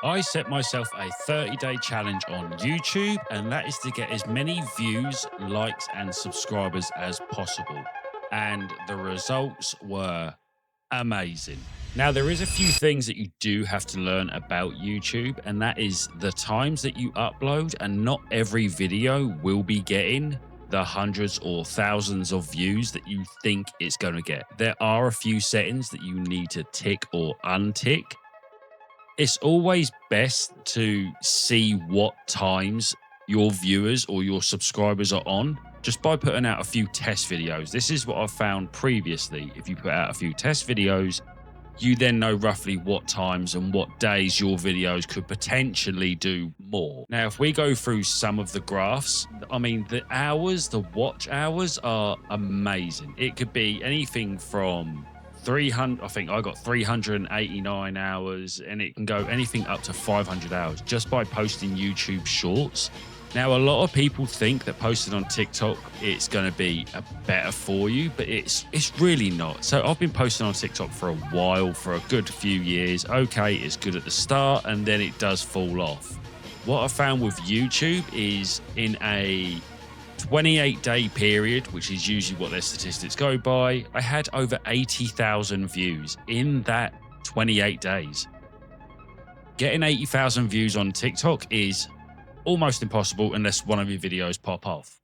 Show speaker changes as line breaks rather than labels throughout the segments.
I set myself a 30-day challenge on YouTube, and that is to get as many views, likes, and subscribers as possible. And the results were amazing. Now, there is a few things that you do have to learn about YouTube, and that is the times that you upload, and not every video will be getting the hundreds or thousands of views that you think it's going to get. There are a few settings that you need to tick or untick. It's always best to see what times your viewers or your subscribers are on just by putting out a few test videos. This is what I've found previously. If you put out a few test videos, you then know roughly what times and what days your videos could potentially do more. Now, if we go through some of the graphs, I mean, the hours, the watch hours are amazing. It could be anything from 300, I think I got 389 hours, and it can go anything up to 500 hours just by posting YouTube shorts. Now, a lot of people think that posting on TikTok, it's going to be better for you, but it's really not. So I've been posting on TikTok for a while, for a good few years. Okay, it's good at the start, and then it does fall off. What I found with YouTube is in a 28-day period, which is usually what their statistics go by, I had over 80,000 views in that 28 days. Getting 80,000 views on TikTok is almost impossible unless one of your videos pop off.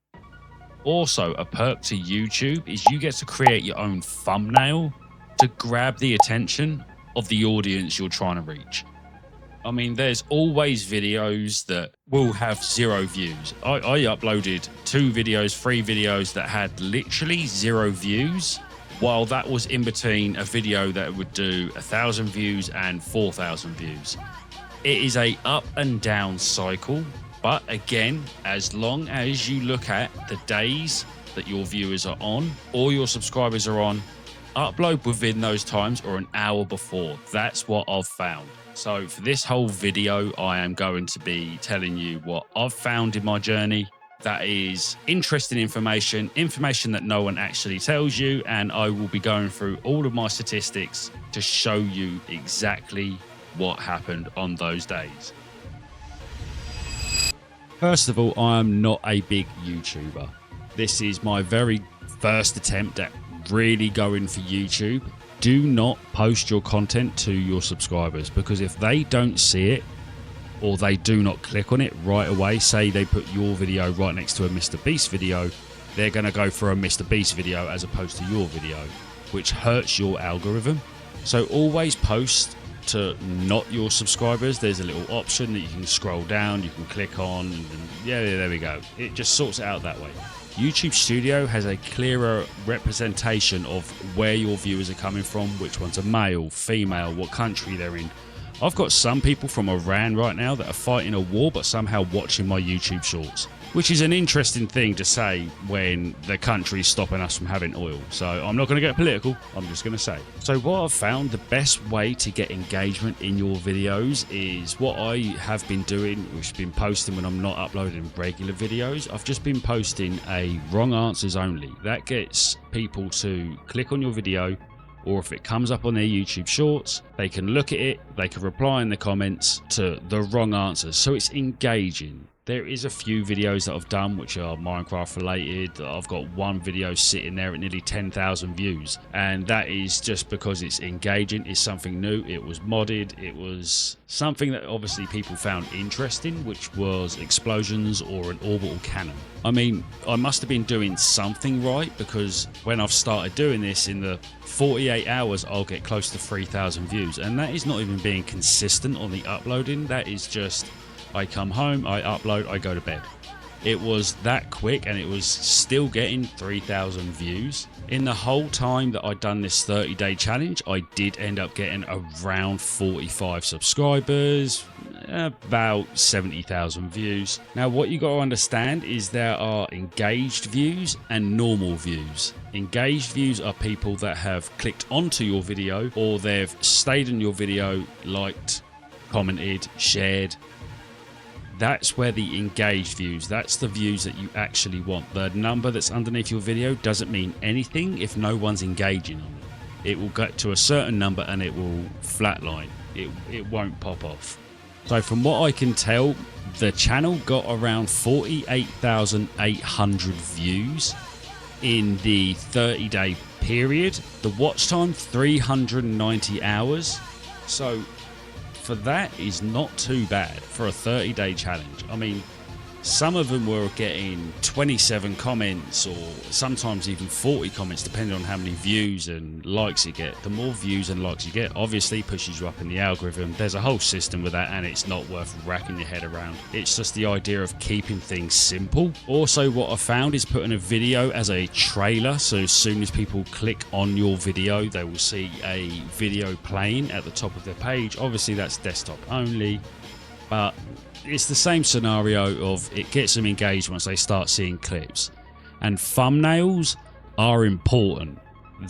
Also, a perk to YouTube is you get to create your own thumbnail to grab the attention of the audience you're trying to reach. I mean, there's always videos that will have 0 views. I uploaded 2 videos, 3 videos that had literally 0 views, while that was in between a video that would do 1,000 views and 4,000 views. It is a up and down cycle, but again, as long as you look at the days that your viewers are on or your subscribers are on, upload within those times or an hour before. That's what I've found. So for this whole video, I am going to be telling you what I've found in my journey. That is interesting information that no one actually tells you. And I will be going through all of my statistics to show you exactly what happened on those days. First of all, I am not a big YouTuber. This is my very first attempt at really going for YouTube. Do not post your content to your subscribers, because if they don't see it or they do not click on it right away, say they put your video right next to a Mr. Beast video, they're going to go for a Mr. Beast video as opposed to your video, which hurts your algorithm. So always post to not your subscribers. There's a little option that you can scroll down, you can click on, and yeah, there we go. It just sorts it out that way. YouTube Studio has a clearer representation of where your viewers are coming from, which ones are male, female, what country they're in. I've got some people from Iran right now that are fighting a war but somehow watching my YouTube shorts, which is an interesting thing to say when the country's stopping us from having oil. So I'm not going to get political, I'm just going to say. So what I've found, the best way to get engagement in your videos is what I have been doing, which has been posting when I'm not uploading regular videos. I've just been posting a wrong answers only. That gets people to click on your video, or if it comes up on their YouTube shorts, they can look at it, they can reply in the comments to the wrong answers. So it's engaging. There is a few videos that I've done which are Minecraft related. I've got one video sitting there at nearly 10,000 views, and that is just because it's engaging. It's something new, it was modded, it was something that obviously people found interesting, which was explosions or an orbital cannon. I mean, I must have been doing something right, because when I've started doing this, in the 48 hours I'll get close to 3,000 views, and that is not even being consistent on the uploading. That is just, I come home, I upload, I go to bed. It was that quick, and it was still getting 3,000 views. In the whole time that I'd done this 30-day challenge, I did end up getting around 45 subscribers, about 70,000 views. Now, what you got to understand is there are engaged views and normal views. Engaged views are people that have clicked onto your video, or they've stayed in your video, liked, commented, shared. That's where the engaged views, that's the views that you actually want. The number that's underneath your video doesn't mean anything if no one's engaging on it. It will get to a certain number and it will flatline. It won't pop off. So from what I can tell, the channel got around 48,800 views in the 30-day period. The watch time, 390 hours. So for that is not too bad for a 30-day challenge. I mean, some of them were getting 27 comments or sometimes even 40 comments, depending on how many views and likes you get. The more views and likes you get, obviously pushes you up in the algorithm. There's a whole system with that, and it's not worth racking your head around. It's just the idea of keeping things simple. Also, what I found is putting a video as a trailer, so as soon as people click on your video, they will see a video playing at the top of their page. Obviously, that's desktop only, but it's the same scenario of it gets them engaged once they start seeing clips. And thumbnails are important.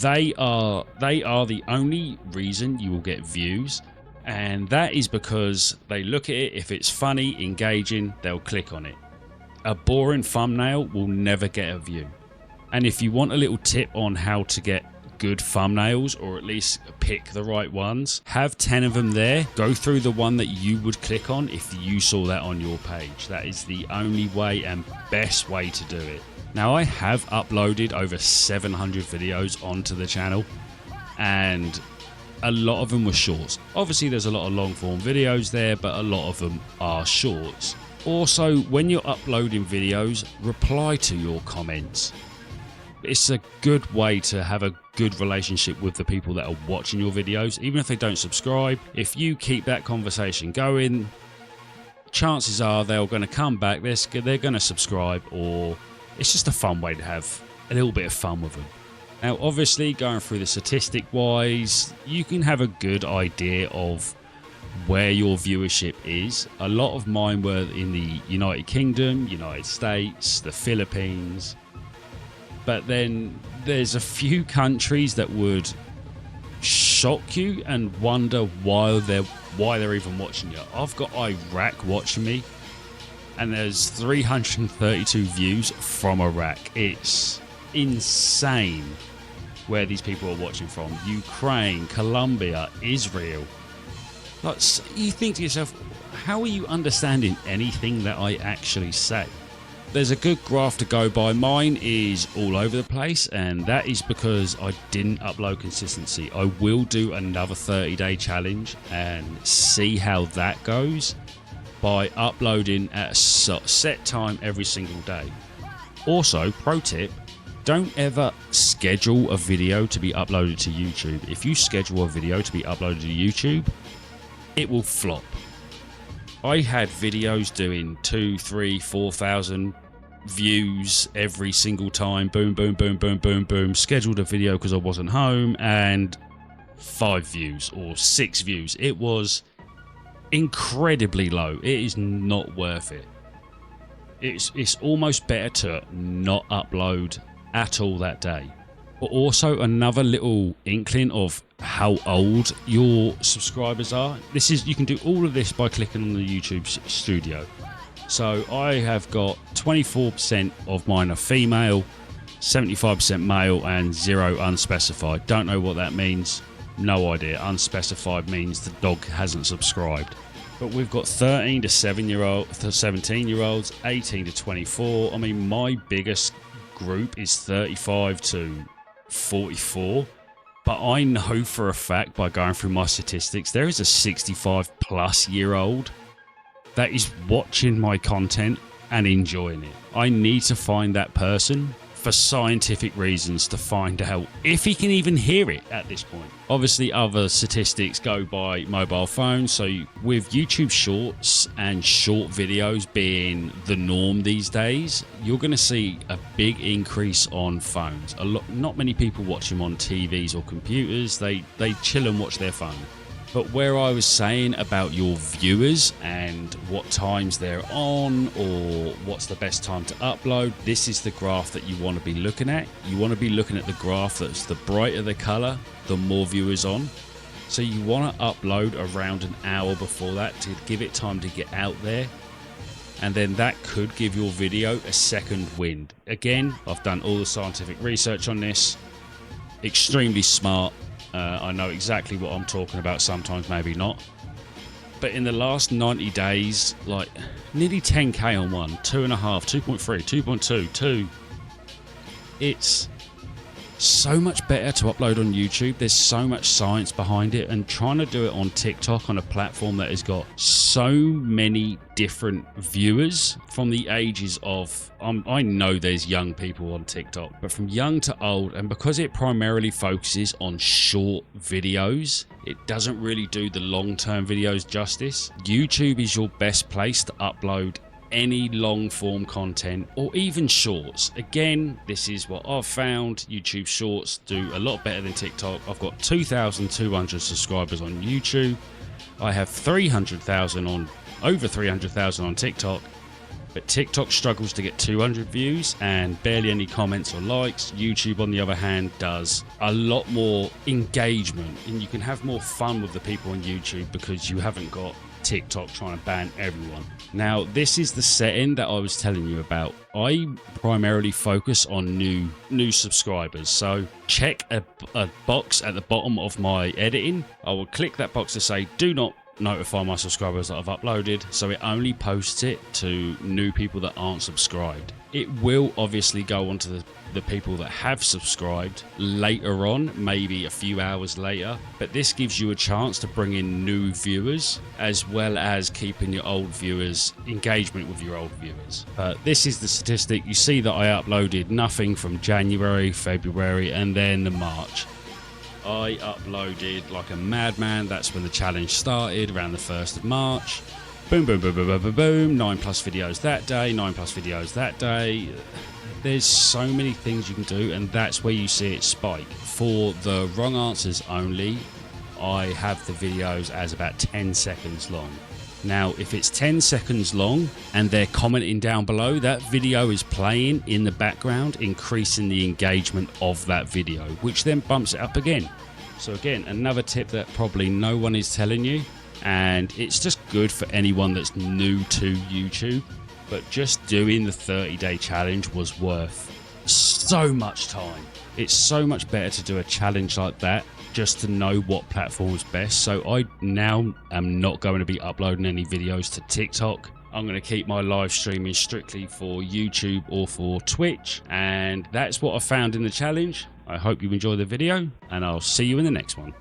They are the only reason you will get views, and that is because they look at it. If it's funny, engaging, they'll click on it. A boring thumbnail will never get a view. And if you want a little tip on how to get good thumbnails, or at least pick the right ones, have 10 of them there. Go through the one that you would click on if you saw that on your page. That is the only way and best way to do it. Now, I have uploaded over 700 videos onto the channel, and a lot of them were shorts. Obviously there's a lot of long form videos there, but a lot of them are shorts. Also, when you're uploading videos, reply to your comments. It's a good way to have a good relationship with the people that are watching your videos, even if they don't subscribe. If you keep that conversation going, chances are they're going to come back, they're going to subscribe, or it's just a fun way to have a little bit of fun with them. Now, obviously, going through the statistic wise, you can have a good idea of where your viewership is. A lot of mine were in the United Kingdom, United States, the Philippines. But then there's a few countries that would shock you and wonder why they're even watching you. I've got Iraq watching me, and there's 332 views from Iraq. It's insane where these people are watching from. Ukraine, Colombia, Israel. Like, you think to yourself, how are you understanding anything that I actually say? There's a good graph to go by. Mine is all over the place, and that is because I didn't upload consistency. I will do another 30-day challenge and see how that goes by uploading at a set time every single day. Also, pro tip, don't ever schedule a video to be uploaded to YouTube. If you schedule a video to be uploaded to YouTube, it will flop. I had videos doing 2,000, 3,000, 4,000 views every single time. Boom, boom, boom, boom, boom, boom. Scheduled a video because I wasn't home, and 5 views or 6 views. It was incredibly low. It is not worth it. It's almost better to not upload at all that day. But also, another little inkling of how old your subscribers are. You can do all of this by clicking on the YouTube studio. So I have got 24% of mine are female, 75% male, and 0 unspecified. Don't know what that means. No idea. Unspecified means the dog hasn't subscribed. But we've got 13 to 17-year-olds, 18 to 24. I mean, my biggest group is 35 to 44. But I know for a fact, by going through my statistics, there is a 65-plus-year-old that is watching my content and enjoying it. I need to find that person for scientific reasons to find out if he can even hear it at this point. Obviously, other statistics go by mobile phones. So with YouTube Shorts and short videos being the norm these days, you're going to see a big increase on phones. Not many people watch them on TVs or computers. They chill and watch their phone. But where I was saying about your viewers and what times they're on, or what's the best time to upload, this is the graph that you want to be looking at. You want to be looking at the graph that's the brighter the color, the more viewers on. So you want to upload around an hour before that to give it time to get out there. And then that could give your video a second wind. Again, I've done all the scientific research on this. Extremely smart. I know exactly what I'm talking about, sometimes maybe not. But in the last 90 days, like nearly 10k on one, 2.5, 2.3, 2.2, 2. It's so much better to upload on YouTube. There's so much science behind it, and trying to do it on TikTok, on a platform that has got so many different viewers from the ages of I know there's young people on TikTok, but from young to old, and because it primarily focuses on short videos, it doesn't really do the long-term videos justice. YouTube is your best place to upload any long form content or even shorts. Again, this is what I've found. YouTube shorts do a lot better than TikTok. I've got 2,200 subscribers on YouTube. I have 300,000 on, over 300,000 on TikTok, but TikTok struggles to get 200 views and barely any comments or likes. YouTube, on the other hand, does a lot more engagement, and you can have more fun with the people on YouTube because you haven't got TikTok trying to ban everyone. Now, this is the setting that I was telling you about. I primarily focus on new subscribers. So check a box at the bottom of my editing. I will click that box to say, do not notify my subscribers that I've uploaded, so it only posts it to new people that aren't subscribed. It will obviously go on to the people that have subscribed later on, maybe a few hours later, but this gives you a chance to bring in new viewers as well as keeping your old viewers, engagement with your old viewers. This is the statistic. You see that I uploaded nothing from January, February, and then March. I uploaded like a madman. That's when the challenge started, around the 1st of March. Boom, boom, boom, boom, boom, boom, boom. 9+ videos that day, 9+ videos that day. There's so many things you can do, and that's where you see it spike. For the wrong answers only, I have the videos as about 10 seconds long. Now, if it's 10 seconds long and they're commenting down below, that video is playing in the background, increasing the engagement of that video, which then bumps it up again. So again, another tip that probably no one is telling you, and it's just good for anyone that's new to YouTube, but just doing the 30-day challenge was worth so much time. It's so much better to do a challenge like that just to know what platform is best. So I now am not going to be uploading any videos to TikTok. I'm going to keep my live streaming strictly for YouTube or for Twitch, and that's what I found in the challenge. I hope you enjoy the video, and I'll see you in the next one.